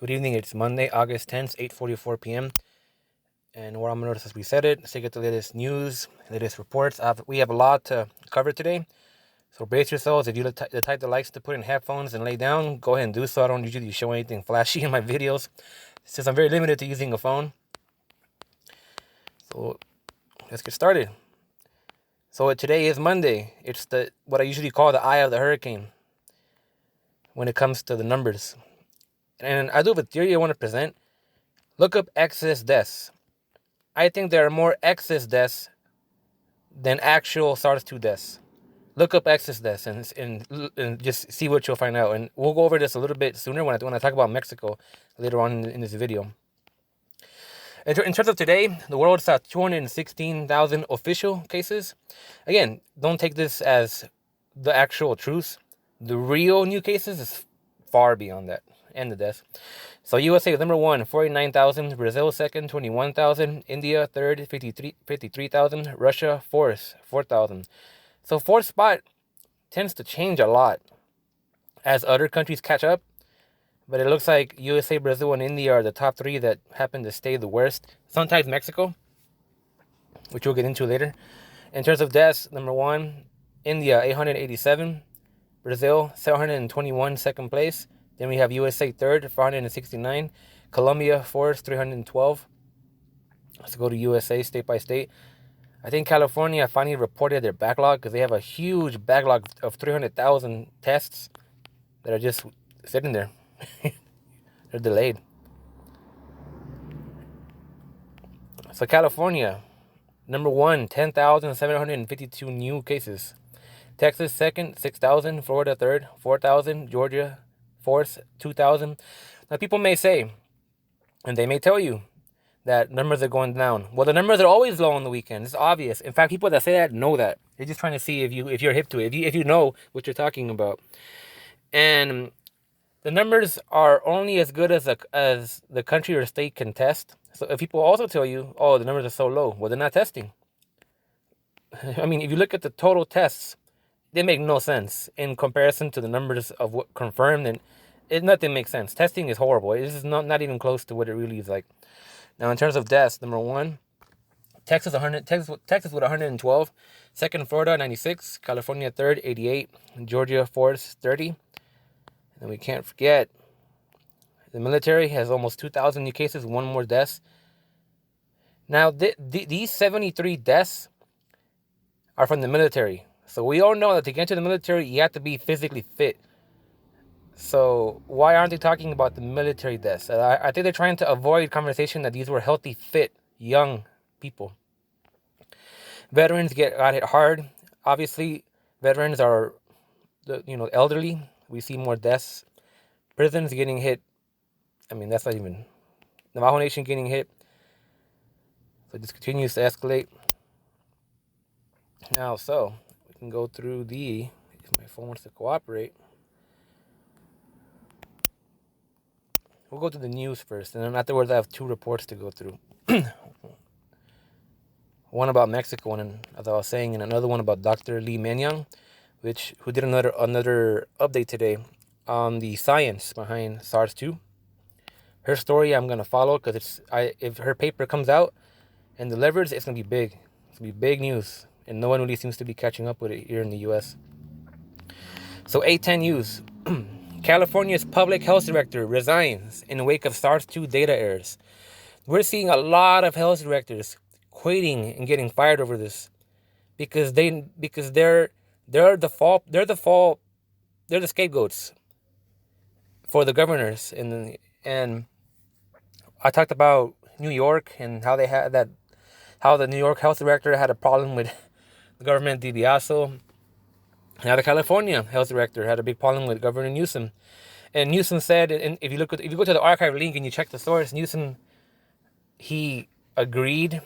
Good evening. It's Monday, August 10th, 8:44 p.m. And what I'm going to notice as we said it, let's take it the latest news, latest reports. We have a lot to cover today. So brace yourselves. If you're the type that likes to put in headphones and lay down, go ahead and do so. I don't usually show anything flashy in my videos since I'm very limited to using a phone. So let's get started. So today is Monday. It's what I usually call the eye of the hurricane when it comes to the numbers. And I do have a theory I want to present. Look up excess deaths. I think there are more excess deaths than actual SARS-2 deaths. Look up excess deaths and just see what you'll find out. And we'll go over this a little bit sooner when I talk about Mexico later on in this video. In terms of today, the world saw 216,000 official cases. Again, don't take this as the actual truth. The real new cases is far beyond that, and the deaths. So USA number 1, 49,000. Brazil second, 21,000. India third, 53,000. Russia fourth, 4,000. So fourth spot tends to change a lot as other countries catch up. But it looks like USA, Brazil, and India are the top three that happen to stay the worst. Sometimes Mexico, which we'll get into later. In terms of deaths, number 1, India, 887. Brazil, 721, second place. Then we have USA third, 469. Colombia fourth, 312. Let's go to USA state by state. I think California finally reported their backlog because they have a huge backlog of 300,000 tests that are just sitting there. They're delayed. So California, number 1, 10,752 new cases. Texas second, 6,000. Florida third, 4,000. Georgia fourth, 2,000. Now people may say, and they may tell you, that numbers are going down. Well, the numbers are always low on the weekend. It's obvious. In fact, people that say that know that. They're just trying to see if you're hip to it, if you know what you're talking about. And the numbers are only as good as the country or state can test. So if people also tell you, oh, the numbers are so low, well, they're not testing. I mean, if you look at the total tests, they make no sense in comparison to the numbers of what confirmed, and nothing makes sense. Testing is horrible. This is not even close to what it really is like. Now, in terms of deaths, number 1, Texas with 112. Second, Florida, 96. California third, 88. Georgia fourth, 30. And we can't forget, the military has almost 2,000 new cases, 1 more deaths. Now, these 73 deaths are from the military. So we all know that to get into the military, you have to be physically fit. So why aren't they talking about the military deaths? I think they're trying to avoid conversation that these were healthy, fit, young people. Veterans got hit hard. Obviously, veterans are elderly. We see more deaths. Prisons getting hit. I mean, that's not even... Navajo Nation getting hit. So this continues to escalate. Now, so we can go through if my phone wants to cooperate. We'll go to the news first, and then afterwards I have 2 reports to go through. One about Mexico, and as I was saying, and another one about Dr. Lee Menyang, who did another update today on the science behind SARS-2. Her story I'm gonna follow because if her paper comes out and delivers, it's gonna be big. It's gonna be big news, and no one really seems to be catching up with it here in the U.S. So 810 News. California's public health director resigns in the wake of SARS-2 data errors. We're seeing a lot of health directors quitting and getting fired over this because they're the scapegoats for the governors. And I talked about New York and how the New York health director had a problem with the government DiBiase. Now the California health director had a big problem with Governor Newsom. And Newsom said, and if you go to the archive link and you check the source, Newsom, he agreed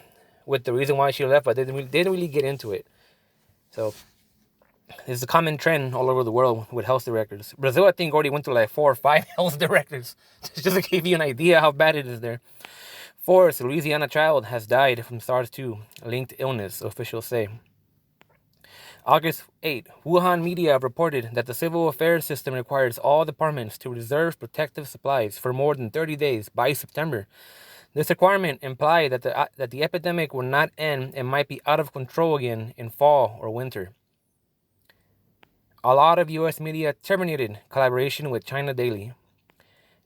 with the reason why she left, but they didn't really get into it. So it's a common trend all over the world with health directors. Brazil, I think, already went through like 4 or 5 health directors, just to give you an idea how bad it is there. Fourth, Louisiana child has died from SARS-2 linked illness, officials say. August 8, Wuhan media reported that the civil affairs system requires all departments to reserve protective supplies for more than 30 days by September. This requirement implied that the epidemic will not end and might be out of control again in fall or winter. A lot of U.S. media terminated collaboration with China Daily.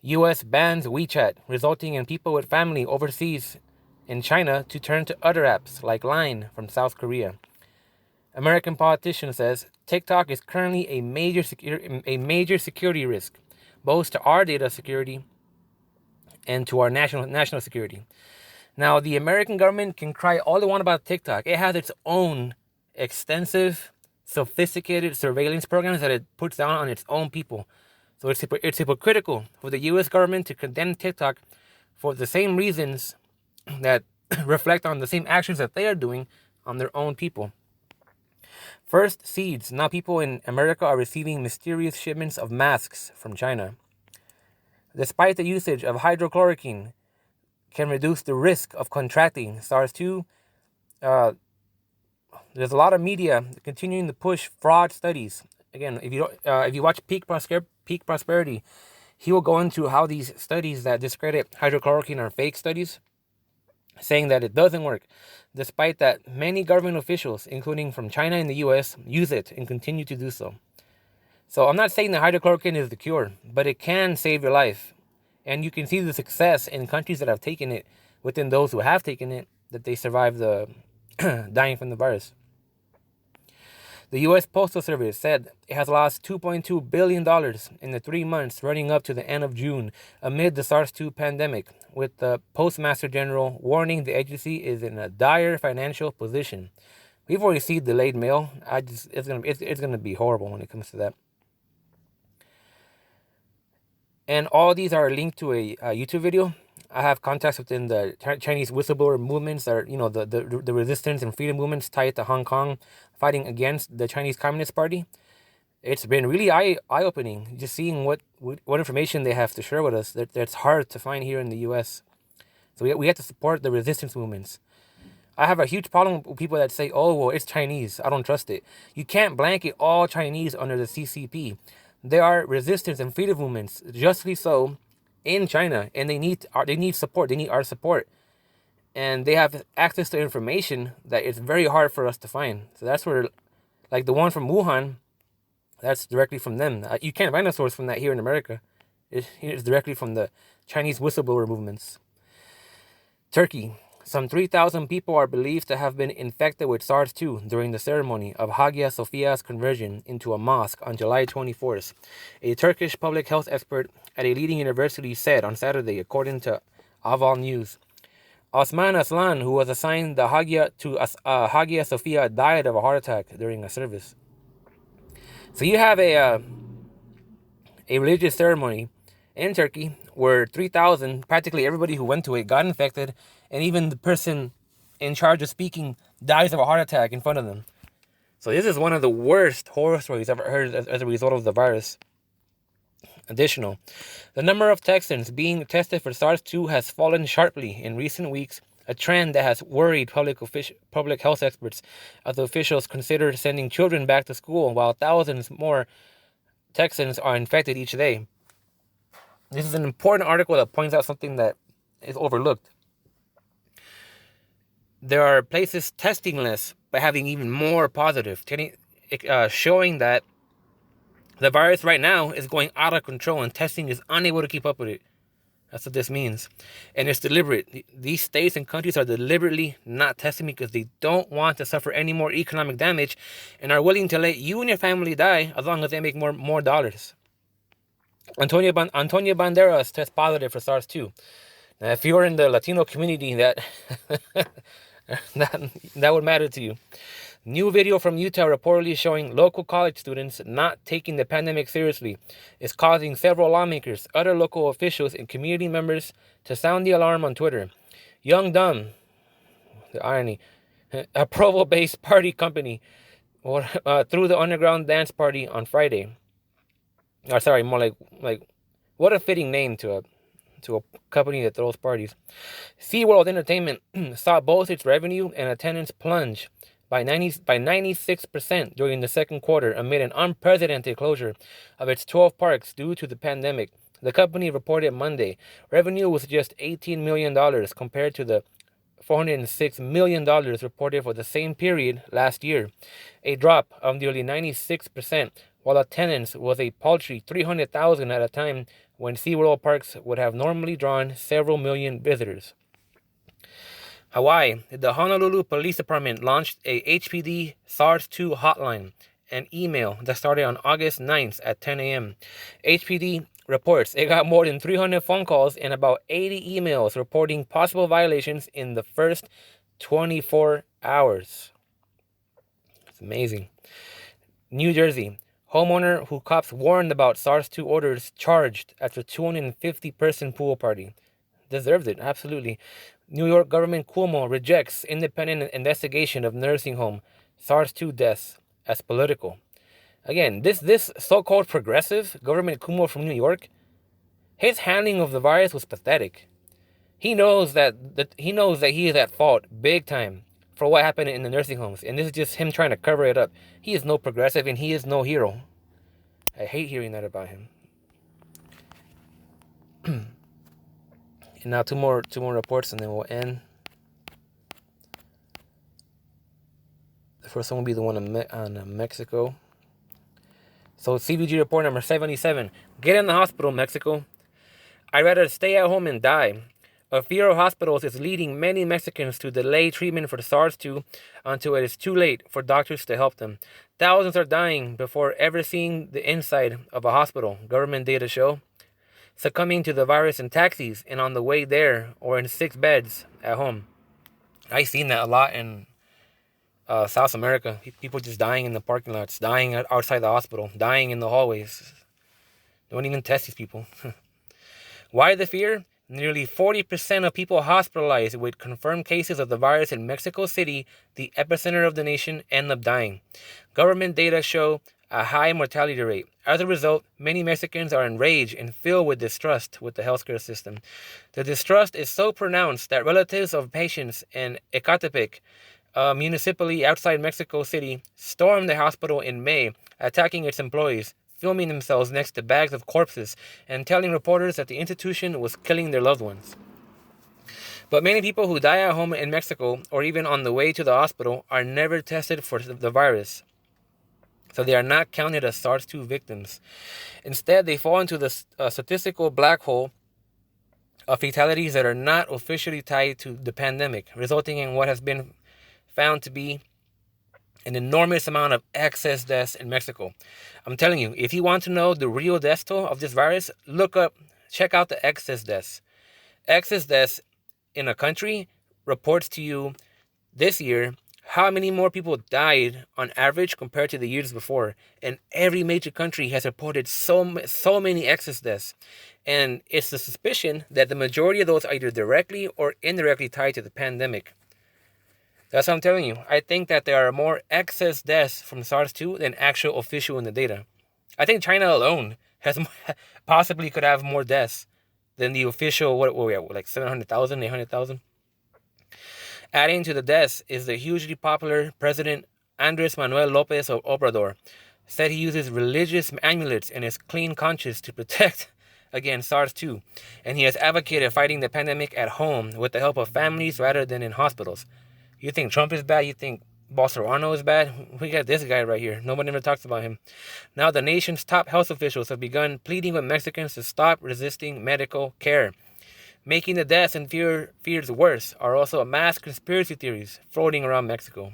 U.S. bans WeChat, resulting in people with family overseas in China to turn to other apps like Line from South Korea. American politician says TikTok is currently a major security risk, both to our data security and to our national security. Now, the American government can cry all they want about TikTok. It has its own extensive, sophisticated surveillance programs that it puts down on its own people. So it's hypocritical for the U.S. government to condemn TikTok for the same reasons that reflect on the same actions that they are doing on their own people. First, seeds. Now people in America are receiving mysterious shipments of masks from China. Despite the usage of hydrochloroquine can reduce the risk of contracting SARS-2, there's a lot of media continuing to push fraud studies. Again, if you watch Peak Prosperity, he will go into how these studies that discredit hydrochloroquine are fake studies, saying that it doesn't work, despite that many government officials, including from China and the US, use it and continue to do so. So I'm not saying that hydrochloroquine is the cure, but it can save your life. And you can see the success in countries that have taken it, within those who have taken it, that they survive the dying from the virus. The U.S. Postal Service said it has lost $2.2 billion in the 3 months running up to the end of June amid the SARS-2 pandemic, with the Postmaster General warning the agency is in a dire financial position. We've already seen delayed mail. It's gonna be horrible when it comes to that. And all these are linked to a YouTube video. I have contacts within the Chinese whistleblower movements that are, the resistance and freedom movements tied to Hong Kong, fighting against the Chinese Communist Party. It's been really eye-opening, just seeing what information they have to share with us that's hard to find here in the U.S. So we have to support the resistance movements. I have a huge problem with people that say, oh, well, it's Chinese, I don't trust it. You can't blanket all Chinese under the CCP. There are resistance and freedom movements, justly so, in China, and they need support. They need our support, and they have access to information that it's very hard for us to find. So that's where, like the one from Wuhan, that's directly from them. You can't find a source from that here in America. It's directly from the Chinese whistleblower movements. Turkey. Some 3,000 people are believed to have been infected with SARS-2 during the ceremony of Hagia Sophia's conversion into a mosque on July 24th. A Turkish public health expert at a leading university said on Saturday, according to Aval News. Osman Aslan, who was assigned the Hagia Sophia, died of a heart attack during a service. So you have a religious ceremony in Turkey where 3,000, practically everybody who went to it, got infected, and even the person in charge of speaking dies of a heart attack in front of them. So this is one of the worst horror stories I've ever heard as a result of the virus. Additional, the number of Texans being tested for SARS-2 has fallen sharply in recent weeks, a trend that has worried public health experts as officials consider sending children back to school while thousands more Texans are infected each day. This is an important article that points out something that is overlooked. There are places testing less but having even more positive, showing that the virus right now is going out of control and testing is unable to keep up with it. That's what this means. And it's deliberate. These states and countries are deliberately not testing because they don't want to suffer any more economic damage and are willing to let you and your family die as long as they make more dollars. Antonio Banderas tests positive for SARS-2. Now, if you're in the Latino community, that would matter to you. New video from Utah reportedly showing local college students not taking the pandemic seriously is causing several lawmakers, other local officials, and community members to sound the alarm on Twitter. Young Dumb, the irony, a Provo-based party company, threw the underground dance party on Friday. Or sorry, more like what a fitting name to a company that throws parties. SeaWorld Entertainment saw both its revenue and attendance plunge by 96% during the second quarter amid an unprecedented closure of its 12 parks due to the pandemic. The company reported Monday revenue was just $18 million compared to the $406 million reported for the same period last year, a drop of nearly 96%, while attendance was a paltry 300,000 at a time when SeaWorld parks would have normally drawn several million visitors. Hawaii, the Honolulu Police Department launched a HPD SARS-2 hotline and email that started on August 9th at 10 a.m. HPD reports it got more than 300 phone calls and about 80 emails reporting possible violations in the first 24 hours. It's amazing. New Jersey, homeowner who cops warned about SARS-2 orders charged after 250-person pool party. Deserved it, absolutely. New York government Cuomo rejects independent investigation of nursing home SARS-2 deaths as political. Again, this so-called progressive government Cuomo from New York, his handling of the virus was pathetic. He knows that he is at fault big time for what happened in the nursing homes, and this is just him trying to cover it up. He is no progressive, and he is no hero. I hate hearing that about him. And now two more reports, and then we'll end. The first one will be the one on Mexico. So CBG report number 77. Get in the hospital, Mexico. I'd rather stay at home and die. A fear of hospitals is leading many Mexicans to delay treatment for SARS-2 until it is too late for doctors to help them. Thousands are dying before ever seeing the inside of a hospital, government data show. Succumbing to the virus in taxis and on the way there or in sick beds at home. I've seen that a lot in South America. People just dying in the parking lots, dying outside the hospital, dying in the hallways. Don't even test these people. Why the fear? Nearly 40% of people hospitalized with confirmed cases of the virus in Mexico City, the epicenter of the nation, end up dying. Government data show a high mortality rate. As a result, many Mexicans are enraged and filled with distrust with the healthcare system. The distrust is so pronounced that relatives of patients in Ecatepec, municipality outside Mexico City, stormed the hospital in May, attacking its employees, filming themselves next to bags of corpses, and telling reporters that the institution was killing their loved ones. But many people who die at home in Mexico, or even on the way to the hospital, are never tested for the virus. So they are not counted as SARS-2 victims. Instead, they fall into the statistical black hole of fatalities that are not officially tied to the pandemic, resulting in what has been found to be an enormous amount of excess deaths in Mexico. I'm telling you, if you want to know the real death toll of this virus, check out the excess deaths. Excess deaths in a country reports to you this year how many more people died on average compared to the years before. And every major country has reported so many excess deaths. And it's the suspicion that the majority of those are either directly or indirectly tied to the pandemic. That's what I'm telling you. I think that there are more excess deaths from SARS-2 than actual official in the data. I think China alone has possibly could have more deaths than the official, what we have, like 700,000, 800,000. Adding to the deaths is the hugely popular President Andres Manuel Lopez Obrador. Said he uses religious amulets and is clean conscious to protect against SARS-2. And he has advocated fighting the pandemic at home with the help of families rather than in hospitals. You think Trump is bad? You think Bolsonaro is bad? We got this guy right here. Nobody ever talks about him. Now the nation's top health officials have begun pleading with Mexicans to stop resisting medical care. Making the deaths and fears worse are also mass conspiracy theories floating around Mexico.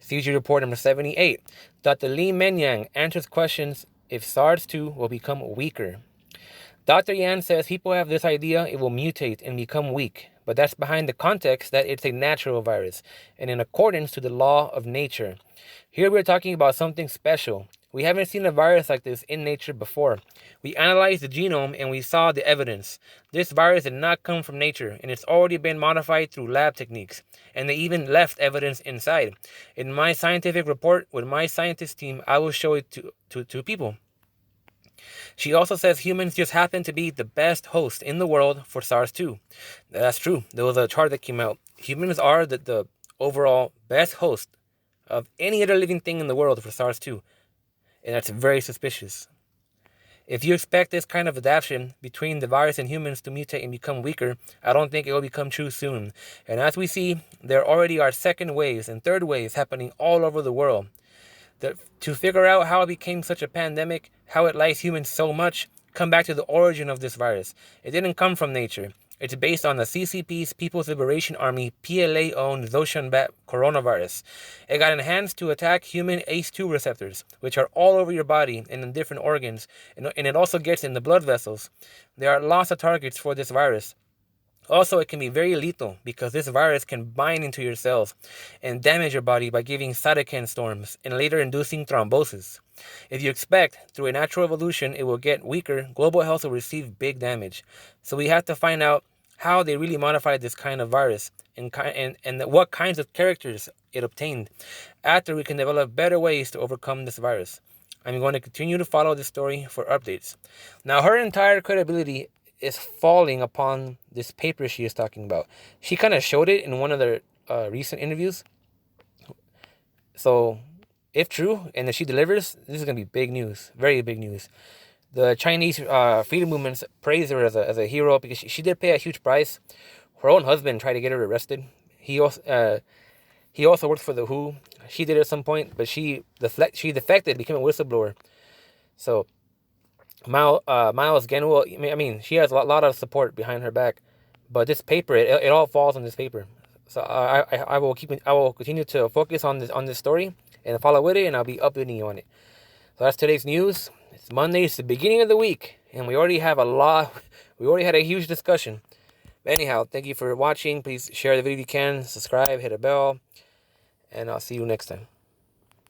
CG report number 78. Dr. Li Menyang answers questions if SARS-2 will become weaker. Dr. Yan says people have this idea it will mutate and become weak, but that's behind the context that it's a natural virus and in accordance to the law of nature. Here we're talking about something special. We haven't seen a virus like this in nature before. We analyzed the genome and we saw the evidence. This virus did not come from nature and it's already been modified through lab techniques. And they even left evidence inside. In my scientific report with my scientist team, I will show it to people. She also says humans just happen to be the best host in the world for SARS-2. That's true. There was a chart that came out. Humans are the overall best host of any other living thing in the world for SARS-2, and that's very suspicious. If you expect this kind of adaptation between the virus and humans to mutate and become weaker, I don't think it will become true soon. And as we see, there already are second waves and third waves happening all over the world. To figure out how it became such a pandemic, how it likes humans so much, come back to the origin of this virus. It didn't come from nature. It's based on the CCP's People's Liberation Army PLA-owned Zhoushan bat coronavirus. It got enhanced to attack human ACE2 receptors, which are all over your body and in different organs, and it also gets in the blood vessels. There are lots of targets for this virus. Also, it can be very lethal because this virus can bind into your cells and damage your body by giving cytokine storms and later inducing thrombosis. If you expect through a natural evolution it will get weaker, global health will receive big damage. So we have to find out how they really modified this kind of virus and what kinds of characters it obtained. After we can develop better ways to overcome this virus. I'm going to continue to follow this story for updates. Now, her entire credibility is falling upon this paper she is talking about. She kind of showed it in one of their recent interviews. So, if true, and if she delivers, this is going to be big news. Very big news. The Chinese freedom movements praise her as a hero because she did pay a huge price. Her own husband tried to get her arrested. He also worked for the WHO. She did at some point, but she defected, became a whistleblower. So, Miles Genwell, I mean, she has a lot of support behind her back, but this paper, it all falls on this paper. So I will continue to focus on this story and follow with it, and I'll be updating you on it. So that's today's news. It's Monday. It's the beginning of the week, and we already had a huge discussion. But anyhow, thank you for watching. Please share the video if you can. Subscribe, hit a bell, and I'll see you next time.